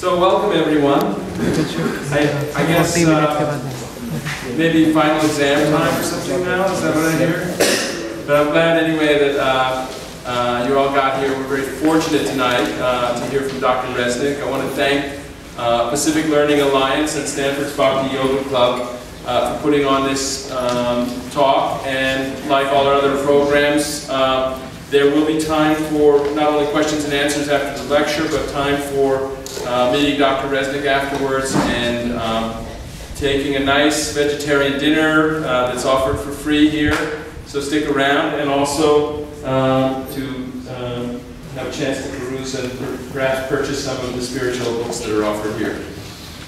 So welcome everyone. I guess maybe final exam time or something now, is that what I hear? But I'm glad anyway that you all got here. We're very fortunate tonight to hear from Dr. Resnick. I want to thank Pacific Learning Alliance and Stanford's Bhakti Yoga Club for putting on this talk, and like all our other programs, there will be time for not only questions and answers after the lecture, but time for meeting Dr. Resnick afterwards and taking a nice vegetarian dinner that's offered for free here. So stick around, and also to have a chance to peruse and perhaps purchase some of the spiritual books that are offered here.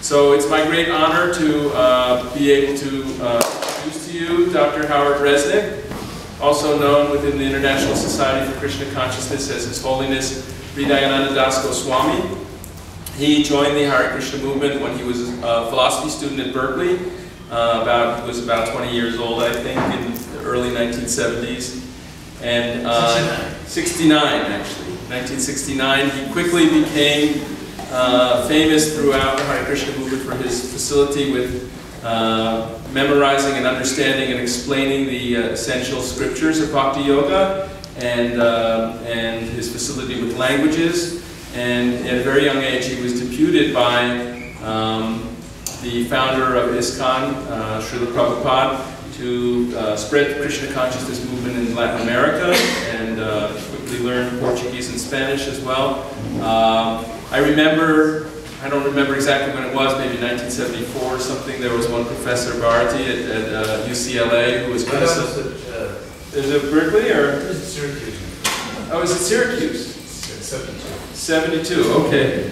So it's my great honor to be able to introduce to you Dr. Howard Resnick, also known within the International Society for Krishna Consciousness as His Holiness Hridayananda Das Goswami. He joined the Hare Krishna movement when he was a philosophy student at Berkeley. He was about 20 years old, I think, in the early 1970s. And 69 actually, 1969. He quickly became famous throughout the Hare Krishna movement for his facility with memorizing and understanding and explaining the essential scriptures of Bhakti Yoga, and his facility with languages. And at a very young age, he was deputed by the founder of ISKCON, Srila Prabhupada, to spread the Krishna consciousness movement in Latin America, and quickly learned Portuguese and Spanish as well. I don't remember exactly when it was, maybe 1974 or something, there was one Professor Bharati at UCLA who was kind of... Is it Berkeley or? It was at Syracuse. Oh, was it Syracuse? 72. 72, okay.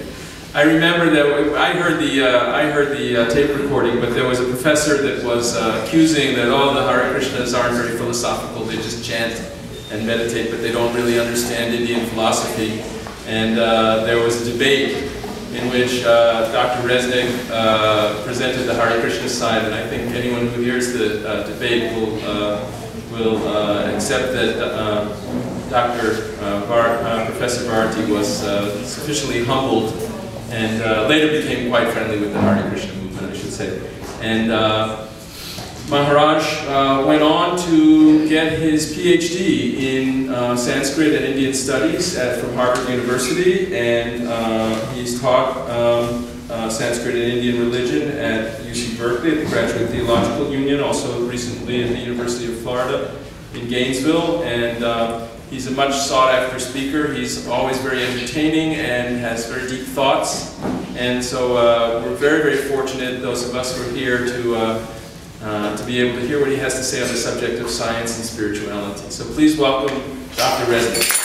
I remember that I heard the tape recording, but there was a professor that was accusing that all the Hare Krishnas aren't very philosophical, they just chant and meditate, but they don't really understand Indian philosophy. And there was a debate in which Dr. Resnick presented the Hare Krishna side, and I think anyone who hears the debate will accept that Professor Bharati was sufficiently humbled, and later became quite friendly with the Hare Krishna movement, I should say. And Maharaj went on to get his Ph.D. in Sanskrit and Indian Studies from Harvard University, and he's taught Sanskrit and Indian religion at UC Berkeley, at the Graduate Theological Union, also recently at the University of Florida in Gainesville, and he's a much sought-after speaker. He's always very entertaining and has very deep thoughts, and so we're very, very fortunate, those of us who are here, to be able to hear what he has to say on the subject of science and spirituality. So please welcome Dr. Resnick.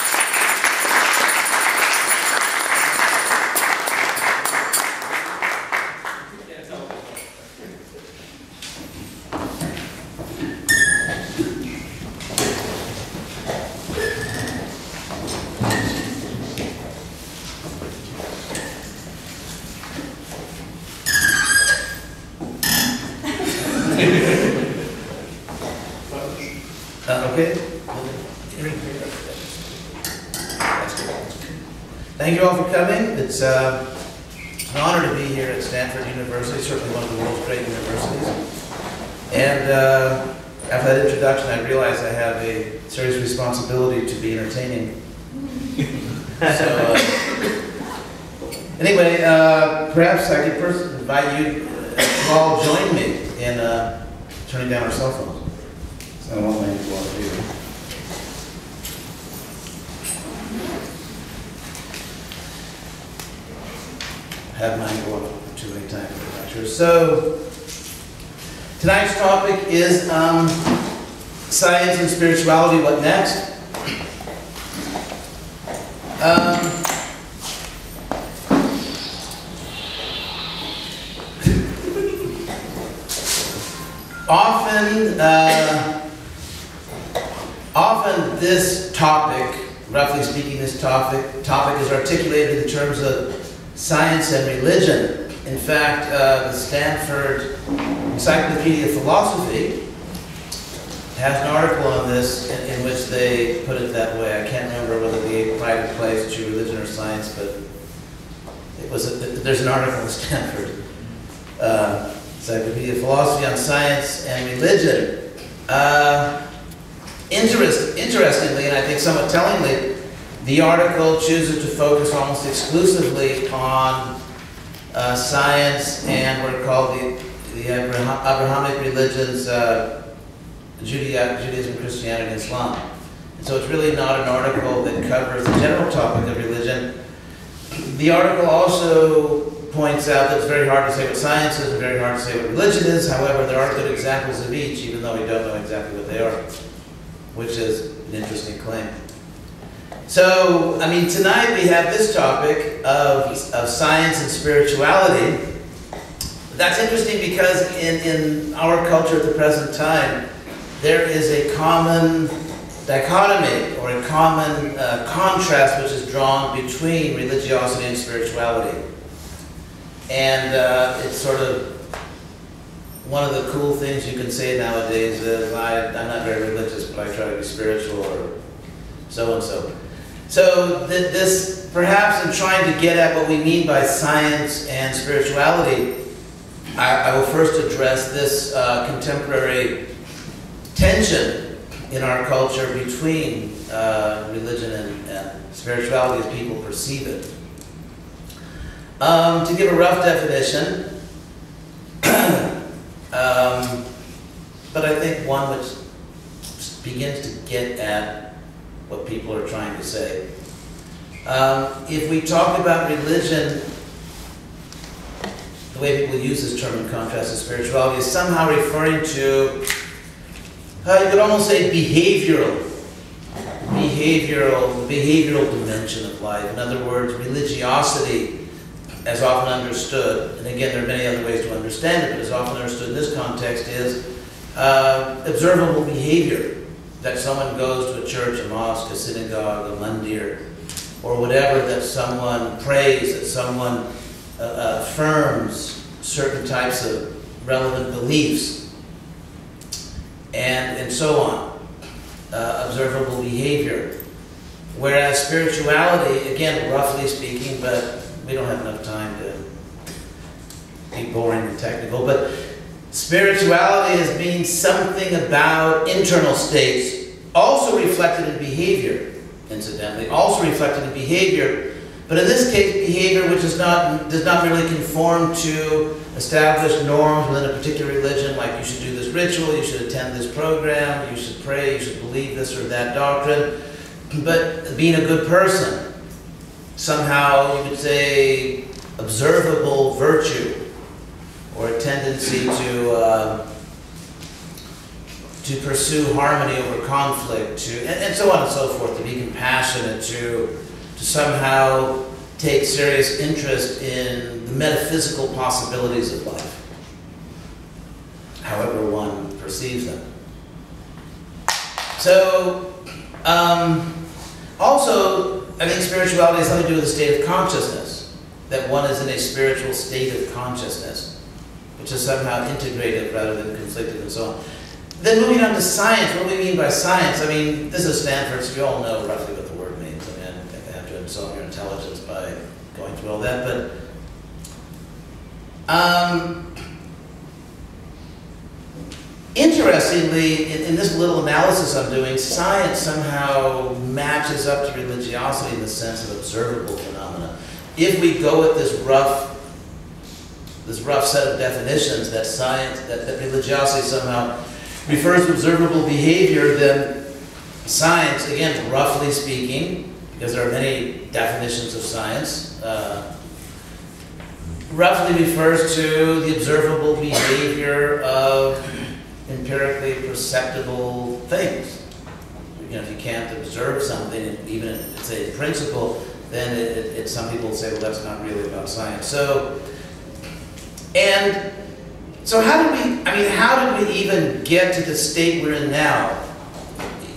Thank you all for coming. It's an honor to be here at Stanford University, certainly one of the world's great universities. And after that introduction, I realized I have a serious responsibility to be entertaining. So anyway, perhaps I could first invite you to all join me in turning down our cell phones. So I won't make you all do. Have mine go up too many times for the lecture. So tonight's topic is science and spirituality. What next? Often this topic, roughly speaking, this topic is articulated in terms of science and religion. In fact, the Stanford Encyclopedia of Philosophy has an article on this in which they put it that way. I can't remember whether they applied to religion or science, but there's an article in Stanford, Encyclopedia of Philosophy on Science and Religion. Interestingly, and I think somewhat tellingly, the article chooses to focus almost exclusively on science and what are called the Abrahamic religions, Judaism, Christianity, and Islam. And so it's really not an article that covers the general topic of religion. The article also points out that it's very hard to say what science is and very hard to say what religion is. However, there are good examples of each, even though we don't know exactly what they are, which is an interesting claim. So, I mean, tonight we have this topic of science and spirituality. That's interesting because in our culture at the present time, there is a common dichotomy or a common contrast which is drawn between religiosity and spirituality. And it's sort of one of the cool things you can say nowadays is, I'm not very religious, but I try to be spiritual, or so-and-so. So this, perhaps in trying to get at what we mean by science and spirituality, I will first address this contemporary tension in our culture between religion and spirituality as people perceive it. To give a rough definition, but I think one which begins to get at what people are trying to say. If we talk about religion, the way people use this term in contrast to spirituality is somehow referring to, you could almost say behavioral dimension of life. In other words, religiosity, as often understood, and again there are many other ways to understand it, but as often understood in this context, is observable behavior. That someone goes to a church, a mosque, a synagogue, a mandir, or whatever, that someone prays, that someone affirms certain types of relevant beliefs, and so on. Observable behavior. Whereas spirituality, again, roughly speaking, but we don't have enough time to be boring and technical, but spirituality as being something about internal states, also reflected in behavior, incidentally, also reflected in behavior, but in this case, behavior which does not really conform to established norms within a particular religion, like you should do this ritual, you should attend this program, you should pray, you should believe this or that doctrine, but being a good person, somehow you could say observable virtue, or a tendency to pursue harmony over conflict, and so on and so forth, to be compassionate, to somehow take serious interest in the metaphysical possibilities of life, however one perceives them. So, also, I think spirituality has something to do with a state of consciousness, that one is in a spiritual state of consciousness, which is somehow integrated rather than conflicted and so on. Then moving on to science, what do we mean by science? I mean, this is Stanford, so you all know roughly what the word means. I mean, I think I have to insult your intelligence by going through all that, but interestingly, in this little analysis I'm doing, science somehow matches up to religiosity in the sense of observable phenomena. If we go with this rough set of definitions that science, that religiosity somehow refers to observable behavior, then science, again, roughly speaking, because there are many definitions of science, roughly refers to the observable behavior of empirically perceptible things. You know, if you can't observe something, even if it's a principle, then some people say, well, that's not really about science. So how did we even get to the state we're in now?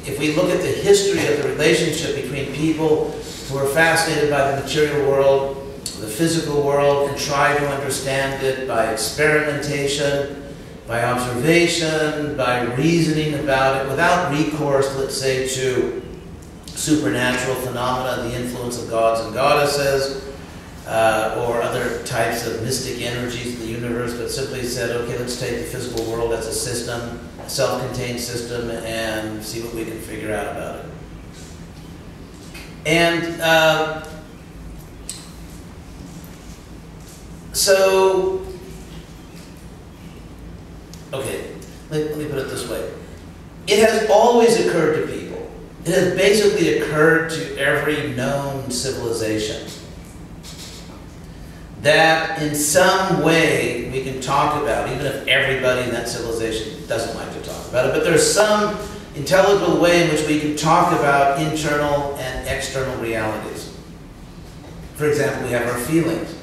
If we look at the history of the relationship between people who are fascinated by the material world, the physical world, and try to understand it by experimentation, by observation, by reasoning about it, without recourse, let's say, to supernatural phenomena, the influence of gods and goddesses, or other types of mystic energies in the universe, but simply said, okay, let's take the physical world as a system, a self-contained system, and see what we can figure out about it. And so, okay, let me put it this way. It has always occurred to people. It has basically occurred to every known civilization that in some way we can talk about, even if everybody in that civilization doesn't like to talk about it, but there's some intelligible way in which we can talk about internal and external realities. For example, we have our feelings.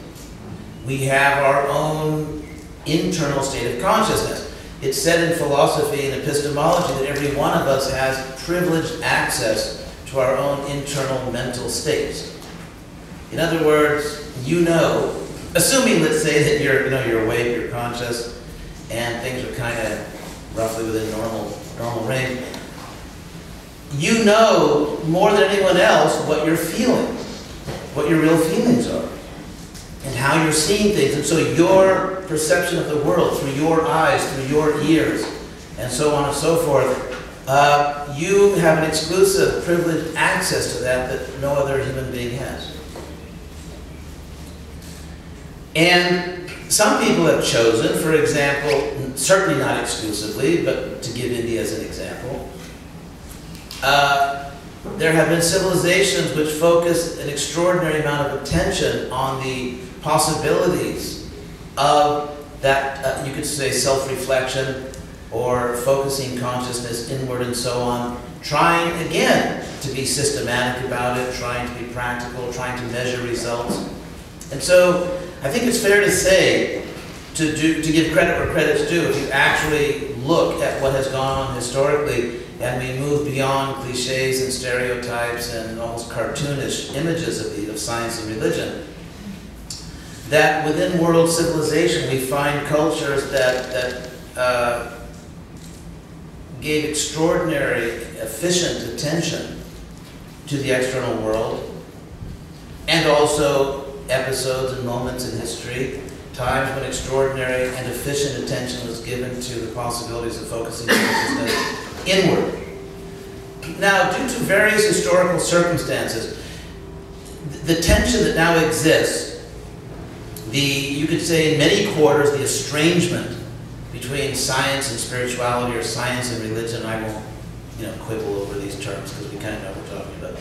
We have our own internal state of consciousness. It's said in philosophy and epistemology that every one of us has privileged access to our own internal mental states. In other words, you know, assuming, let's say, that you're awake, you're conscious, and things are kind of roughly within normal range, you know more than anyone else what you're feeling, what your real feelings are, and how you're seeing things. And so your perception of the world through your eyes, through your ears, and so on and so forth, you have an exclusive, privileged access to that no other human being has. And some people have chosen, for example, certainly not exclusively, but to give India as an example, there have been civilizations which focus an extraordinary amount of attention on the possibilities of that, you could say, self-reflection or focusing consciousness inward and so on, trying, again, to be systematic about it, trying to be practical, trying to measure results. And so I think it's fair to say, to give credit where credit's due, if you actually look at what has gone on historically and we move beyond cliches and stereotypes and almost cartoonish images of science and religion, that within world civilization we find cultures that gave extraordinary, efficient attention to the external world, and also episodes and moments in history, times when extraordinary and efficient attention was given to the possibilities of focusing consciousness inward. Now, due to various historical circumstances, the tension that now exists, you could say in many quarters, the estrangement between science and spirituality, or science and religion, I won't quibble over these terms because we kind of know what we're talking about.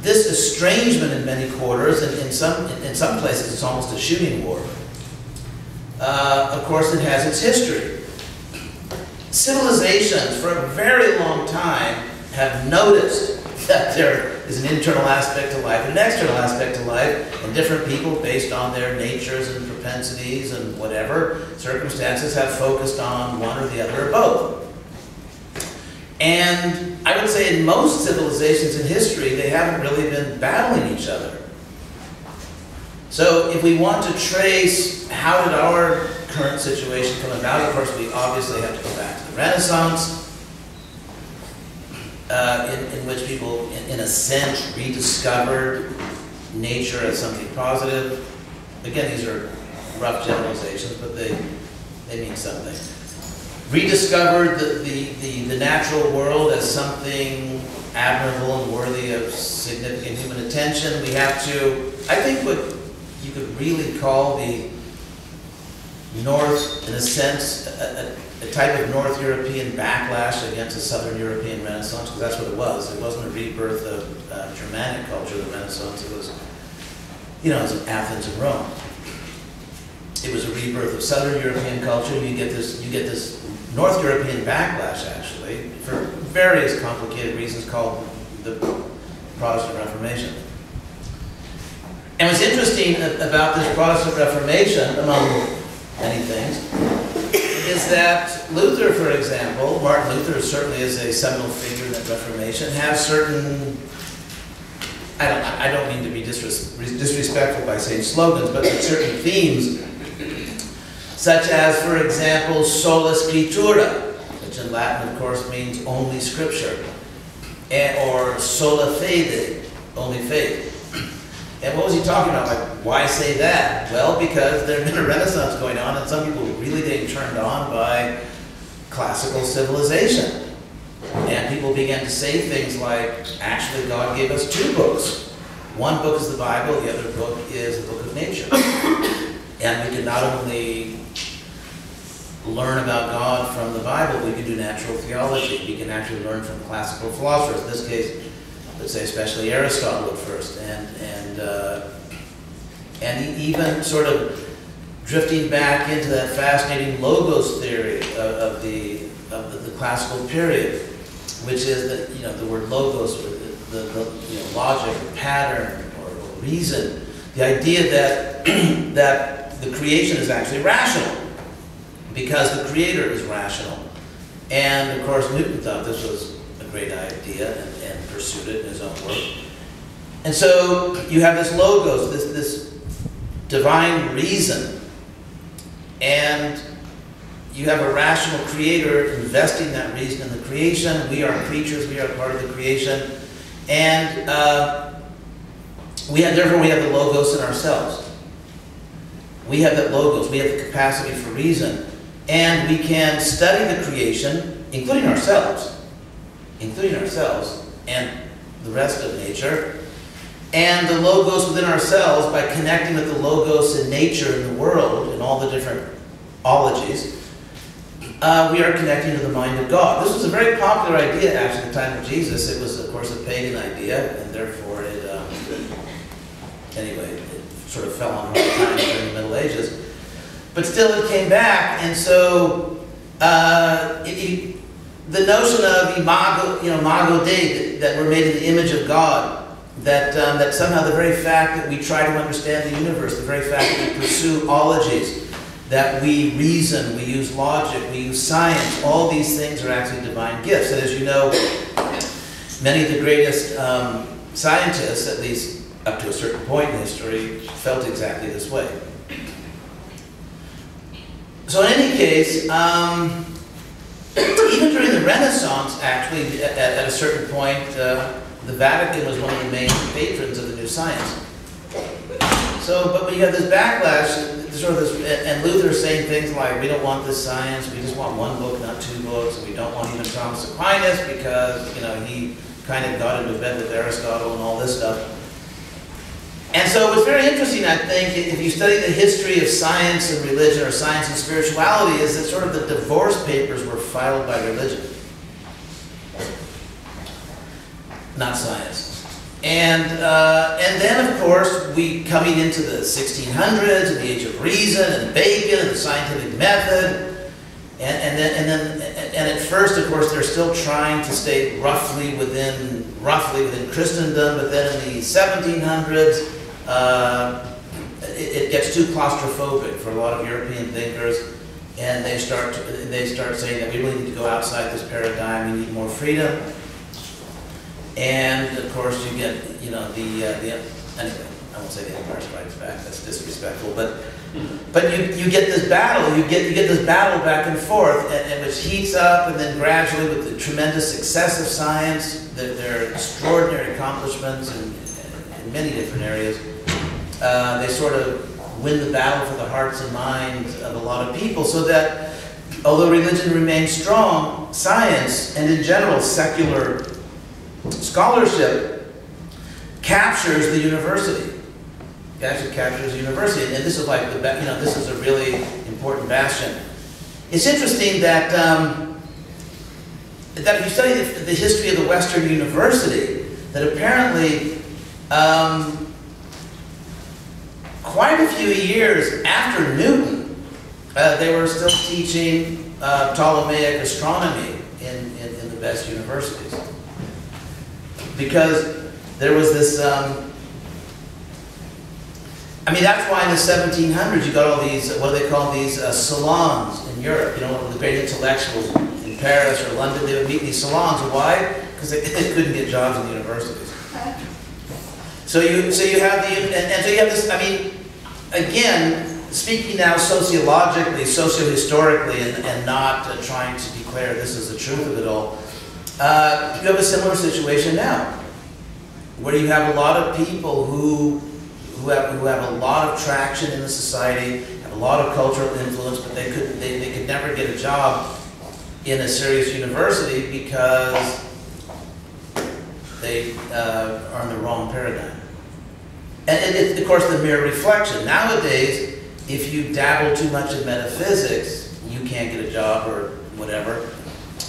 This estrangement in many quarters, and in some places it's almost a shooting war. Of course, it has its history. Civilizations, for a very long time, have noticed that there is an internal aspect to life and an external aspect to life, and different people, based on their natures and propensities and whatever circumstances, have focused on one or the other or both. And I would say in most civilizations in history, they haven't really been battling each other. So if we want to trace how did our current situation come about, of course we obviously have to go back to the Renaissance, in which people, in a sense, rediscovered nature as something positive. Again, these are rough generalizations, but they mean something. Rediscovered the natural world as something admirable and worthy of significant human attention. We have to, I think, what you could really call the North, in a sense, a type of North European backlash against a Southern European Renaissance, because that's what it was. It wasn't a rebirth of Germanic culture, the Renaissance. It was, it was Athens and Rome. It was a rebirth of Southern European culture. You get this North European backlash, actually, for various complicated reasons, called the Protestant Reformation. And what's interesting about this Protestant Reformation, among many things, is that Luther, for example, Martin Luther certainly is a seminal figure in the Reformation, has certain, I don't mean to be disrespectful by saying slogans, but certain themes, such as, for example, sola scriptura, which in Latin, of course, means only Scripture, or sola fide, only faith. And what was he talking about? Like, why say that? Well, because there had been a Renaissance going on, and some people were really getting turned on by classical civilization. And people began to say things like, actually, God gave us two books. One book is the Bible, the other book is the book of nature. And we can not only learn about God from the Bible, we can do natural theology. We can actually learn from classical philosophers. In this case, let's say especially Aristotle at first, and even sort of drifting back into that fascinating logos theory of the classical period, which is the word logos, the logic, or pattern, or reason. The idea that that the creation is actually rational, because the creator is rational. And of course, Newton thought this was a great idea and pursued it in his own work. And so you have this logos, this divine reason, and you have a rational creator investing that reason in the creation. We are creatures, we are part of the creation. And therefore we have the logos in ourselves. We have that logos, we have the capacity for reason. And we can study the creation, including ourselves, and the rest of nature, and the logos within ourselves by connecting with the logos in nature, in the world, in all the different ologies. We are connecting to the mind of God. This was a very popular idea actually at the time of Jesus. It was, of course, a pagan idea, and therefore it sort of fell on hard times during the Middle Ages. But still, it came back, and so the notion of imago Dei, that we're made in the image of God, that somehow the very fact that we try to understand the universe, the very fact that we pursue ologies, that we reason, we use logic, we use science, all these things are actually divine gifts. And as you know, many of the greatest scientists, at least up to a certain point in history, felt exactly this way. So in any case, even during the Renaissance, actually, at a certain point, the Vatican was one of the main patrons of the new science. So, but when you have this backlash, and Luther saying things like, we don't want this science, we just want one book, not two books, and we don't want even Thomas Aquinas because, he kind of got into bed with Aristotle and all this stuff. And so what's very interesting, I think, if you study the history of science and religion, or science and spirituality, is that sort of the divorce papers were filed by religion, not science. And then, of course, we coming into the 1600s, and the age of reason, and Bacon, and the scientific method, and at first, of course, they're still trying to stay roughly within Christendom, but then in the 1700s, it gets too claustrophobic for a lot of European thinkers, and they start saying that we really need to go outside this paradigm. We need more freedom. And of course, you get anyway. I won't say the Empire Strikes Back. That's disrespectful. But you get this battle. You get this battle back and forth, and which heats up, and then gradually, with the tremendous success of science, their extraordinary accomplishments in many different areas, they sort of win the battle for the hearts and minds of a lot of people. So that although religion remains strong, science and in general secular scholarship captures the university. It actually captures the university, and this is like this is a really important bastion. It's interesting that that if you study the history of the Western university, that apparently quite a few years after Newton, they were still teaching Ptolemaic astronomy in the best universities. Because there was this, that's why in the 1700s you got all these, what do they call these, salons in Europe. The great intellectuals in Paris or London, they would meet in these salons. Why? Because they couldn't get jobs in the universities. So you have this, again, speaking now sociologically, socio-historically, and not trying to declare this is the truth of it all. You have a similar situation now, where you have a lot of people who who have a lot of traction in the society, have a lot of cultural influence, but they could never get a job in a serious university because they are in the wrong paradigm. And it's, of course, the mere reflection. Nowadays, if you dabble too much in metaphysics, you can't get a job or whatever.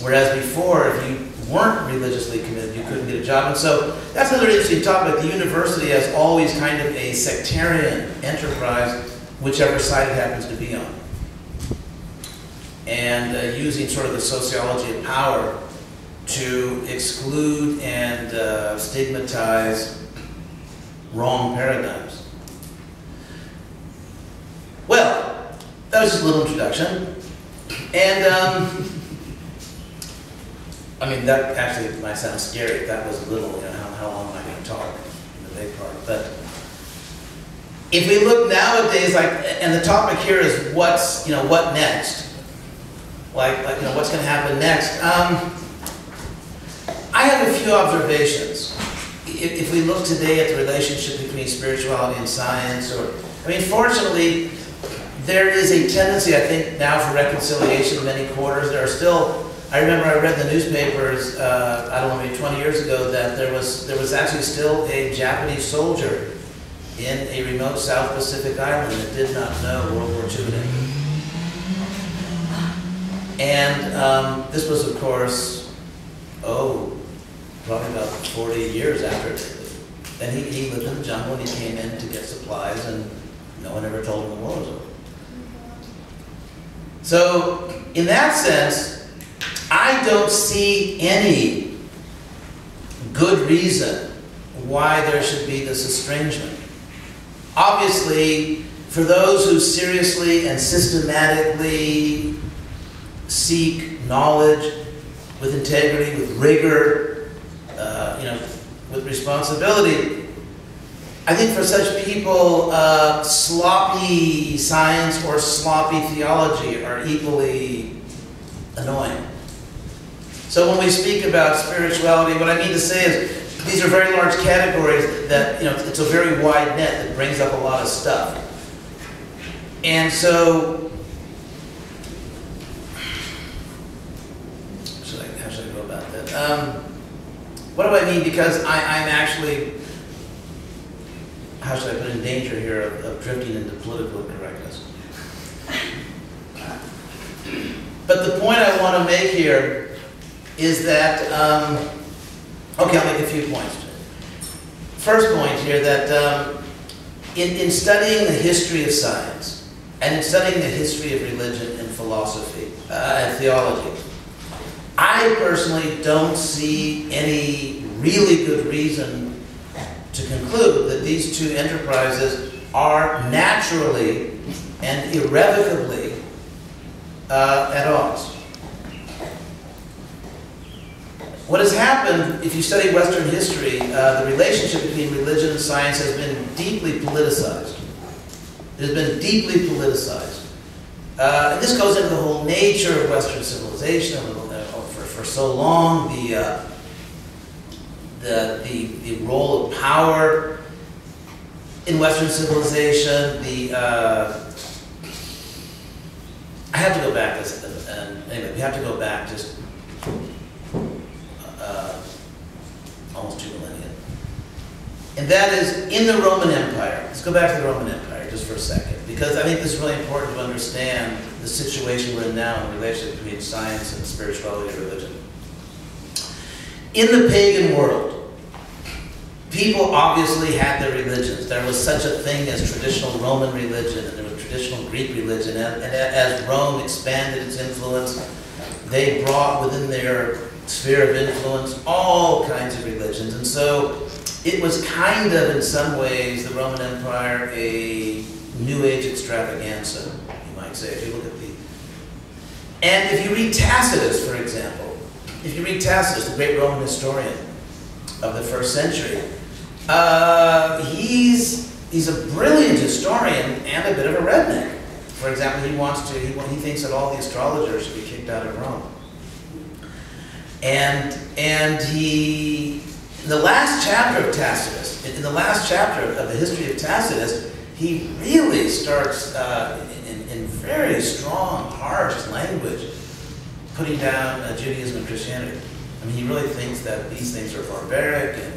Whereas before, if you weren't religiously committed, you couldn't get a job. And so that's another interesting topic. The university has always kind of a sectarian enterprise, whichever side it happens to be on. And using sort of the sociology of power to exclude and stigmatize wrong paradigms. Well, that was just a little introduction. And I mean, that actually might sound scary if that was a little, you know, how long am I going to talk in the big part? But if we look nowadays, like, and the topic here is what's, you know, what next? Like you know, what's going to happen next? I have a few observations. If we look today at the relationship between spirituality and science, or, I mean, fortunately, there is a tendency, I think, now for reconciliation in many quarters. There are still, I remember I read in the newspapers, I don't know, maybe 20 years ago, that there was actually still a Japanese soldier in a remote South Pacific island that did not know World War II had ended. And this was, of course, probably about 40 years after it. And he lived in the jungle and he came in to get supplies and no one ever told him the war was over. So, in that sense, I don't see any good reason why there should be this estrangement. Obviously, for those who seriously and systematically seek knowledge with integrity, with rigor, you know, with responsibility, I think for such people, sloppy science or sloppy theology are equally annoying. So when we speak about spirituality, what I mean to say is these are very large categories that, you know, it's a very wide net that brings up a lot of stuff. And so, how should I go about that? What do I mean? Because I'm actually, how should I put in danger here of drifting into political incorrectness? But the point I want to make here is that, okay, I'll make a few points. First point here, that in studying the history of science, and in studying the history of religion and philosophy and theology, I personally don't see any really good reason to conclude that these two enterprises are naturally and irrevocably at odds. What has happened, if you study Western history, the relationship between religion and science has been deeply politicized. It has been deeply politicized. And this goes into the whole nature of Western civilization. For so long, the role of power in Western civilization, I have to go back, anyway, we have to go back just almost 2 millennia. And that is in the Roman Empire. Let's go back to the Roman Empire just for a second, because I think this is really important to understand the situation we're in now in the relationship between science and spirituality and religion. In the pagan world, people obviously had their religions. There was such a thing as traditional Roman religion, and there was traditional Greek religion, and as Rome expanded its influence, they brought within their sphere of influence all kinds of religions. And so it was kind of, in some ways, the Roman Empire, a New Age extravaganza, you might say, if you look at and if you read Tacitus, for example, if you read Tacitus, the great Roman historian of the 1st century, he's a brilliant historian and a bit of a redneck. For example, he thinks that all the astrologers should be kicked out of Rome. And he, in the last chapter of Tacitus, Romans. In the last chapter of the history of Tacitus, he really starts in very strong, harsh language, putting down Judaism and Christianity. I mean, he really thinks that these things are barbaric and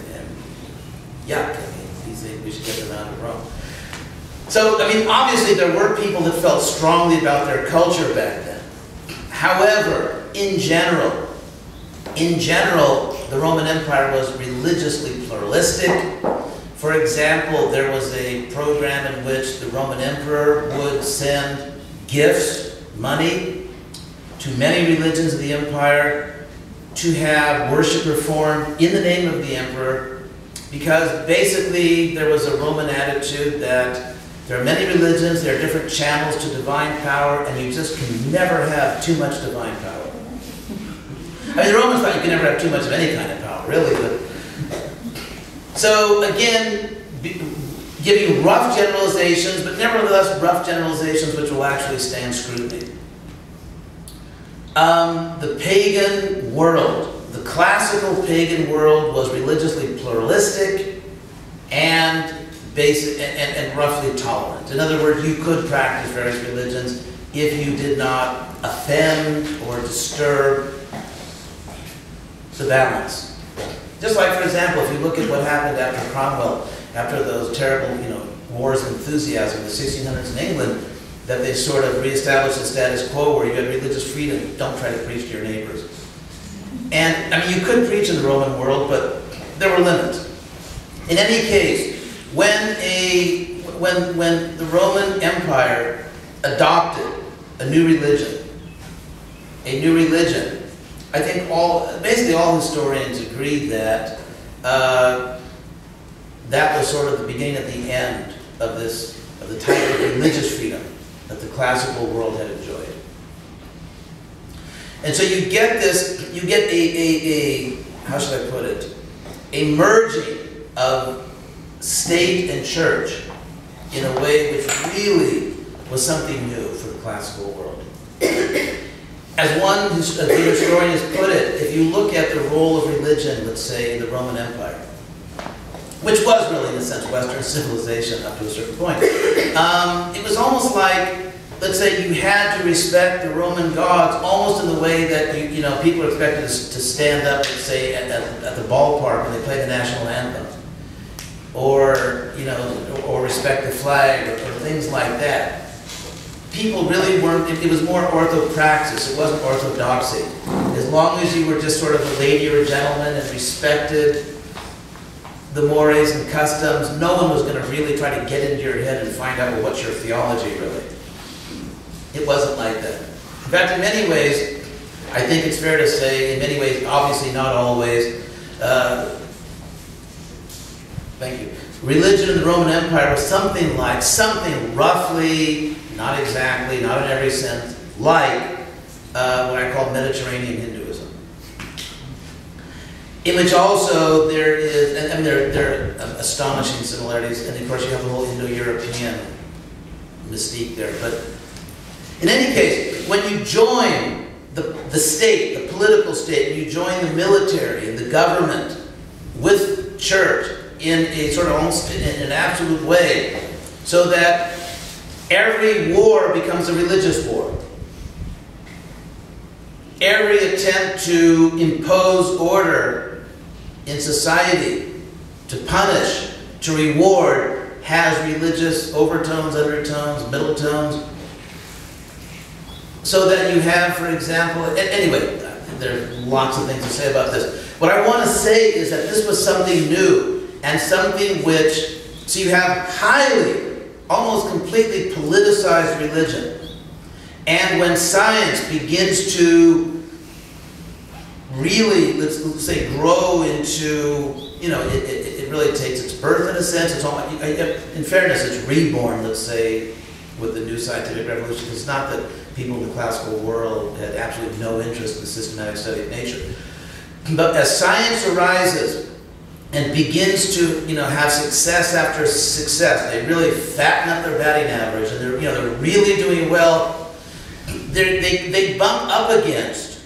yuck. I mean, these things, we should get them out of Rome. So, I mean, obviously there were people that felt strongly about their culture back then. However, in general, the Roman Empire was religiously pluralistic. For example, there was a program in which the Roman emperor would send gifts, money, to many religions of the empire to have worship performed in the name of the emperor, because basically there was a Roman attitude that there are many religions, there are different channels to divine power, and you just can never have too much divine power. I mean, the Romans thought you could never have too much of any kind of power, really. But so again, giving rough generalizations, but nevertheless rough generalizations which will actually stand scrutiny. The pagan world, the classical pagan world, was religiously pluralistic and basic and roughly tolerant. In other words, you could practice various religions if you did not offend or disturb the balance. Just like, for example, if you look at what happened after Cromwell, after those terrible, wars of enthusiasm in the 1600s in England, that they sort of reestablished the status quo where you had religious freedom. Don't try to preach to your neighbors. And, I mean, you could preach in the Roman world, but there were limits. In any case, when the Roman Empire adopted a new religion, I think basically all historians agreed that that was sort of the beginning of the end of the type of religious freedom that the classical world had enjoyed. And so you get a how should I put it, a merging of state and church in a way which really was something new for the classical world. As one of the historians put it, if you look at the role of religion, let's say, in the Roman Empire, which was really, in a sense, Western civilization up to a certain point, it was almost like, let's say, you had to respect the Roman gods almost in the way that people are expected to stand up, say, at the ballpark when they play the national anthem, or respect the flag, or things like that. People really weren't, it was more orthopraxis, it wasn't orthodoxy. As long as you were just sort of a lady or a gentleman and respected the mores and customs, no one was going to really try to get into your head and find out, well, what's your theology really? It wasn't like that. In fact, in many ways, I think it's fair to say, in many ways, obviously not always, thank you, religion in the Roman Empire was something roughly, not exactly, not in every sense, like what I call Mediterranean Hinduism. In which also there is, and there are astonishing similarities, and of course you have the whole Indo-European mystique there. But in any case, when you join the state, the political state, and you join the military and the government with church in a sort of almost in an absolute way, so that every war becomes a religious war. Every attempt to impose order in society, to punish, to reward, has religious overtones, undertones, middle tones. So that you have, for example, anyway, there are lots of things to say about this. What I want to say is that this was something new, and something which, so you have highly, almost completely politicized religion. And when science begins to really, let's say, grow into, it really takes its birth in a sense. It's almost, in fairness, it's reborn, let's say, with the new scientific revolution. It's not that people in the classical world had absolutely no interest in the systematic study of nature. But as science arises and begins to, have success after success, they really fatten up their batting average, and they're really doing well. They bump up against,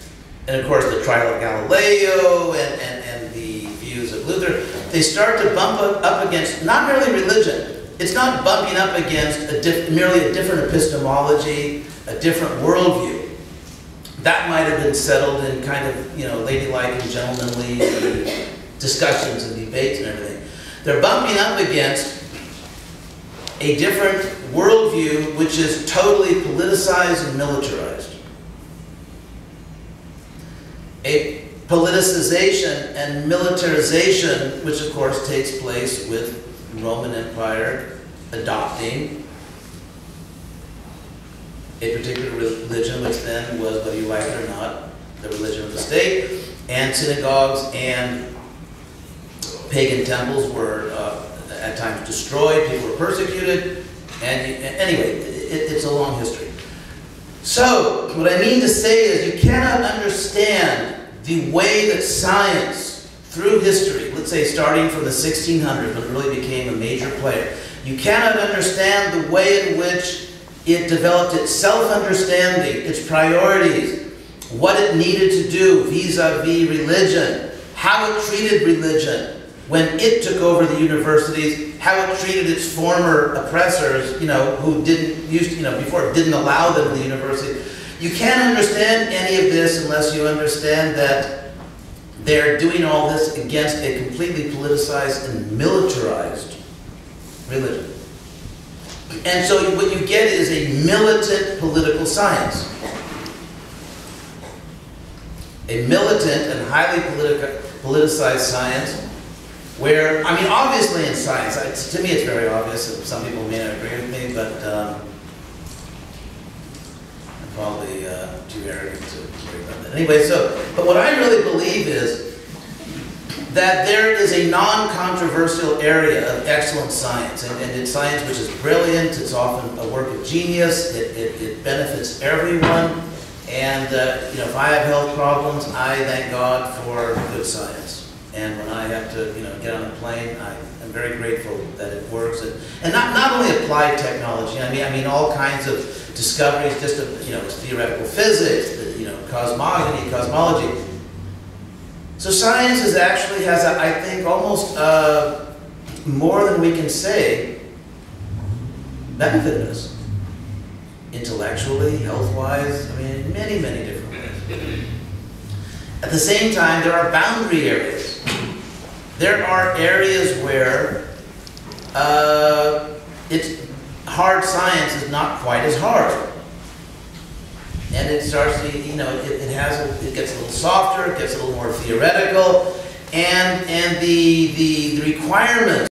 and of course the trial of Galileo and the views of Luther, they start to bump up against, not merely religion, it's not bumping up against merely a different epistemology, a different worldview. That might have been settled in kind of, ladylike and gentlemanly discussions and debates and everything. They're bumping up against a different worldview which is totally politicized and militarized. A politicization and militarization, which of course takes place with Roman Empire adopting a particular religion, which then was, whether you like it or not, the religion of the state, and synagogues and pagan temples were at times destroyed, people were persecuted, and anyway, it's a long history. So, what I mean to say is you cannot understand the way that science, through history, let's say starting from the 1600s when it really became a major player, you cannot understand the way in which it developed its self-understanding, its priorities, what it needed to do vis-a-vis religion, how it treated religion when it took over the universities, how it treated its former oppressors, who didn't before it didn't allow them to the university. You can't understand any of this unless you understand that they're doing all this against a completely politicized and militarized religion. And so what you get is a militant political science. A militant and highly politicized science where, obviously in science, to me it's very obvious, and some people may not agree with me, but I'm probably too arrogant to worry about that. Anyway, but what I really believe is that there is a non-controversial area of excellent science, and it's science which is brilliant, it's often a work of genius, it benefits everyone, and if I have health problems, I thank God for good science. And when I have to get on a plane, I'm very grateful that it works. And not only applied technology, I mean all kinds of discoveries, just of, theoretical physics, cosmogony, cosmology. So science actually has, I think, almost more than we can say, benefited us. Intellectually, health-wise, in many, many different ways. At the same time, there are boundary areas. There are areas where hard science is not quite as hard. And it starts to, it gets a little softer, it gets a little more theoretical, and the requirements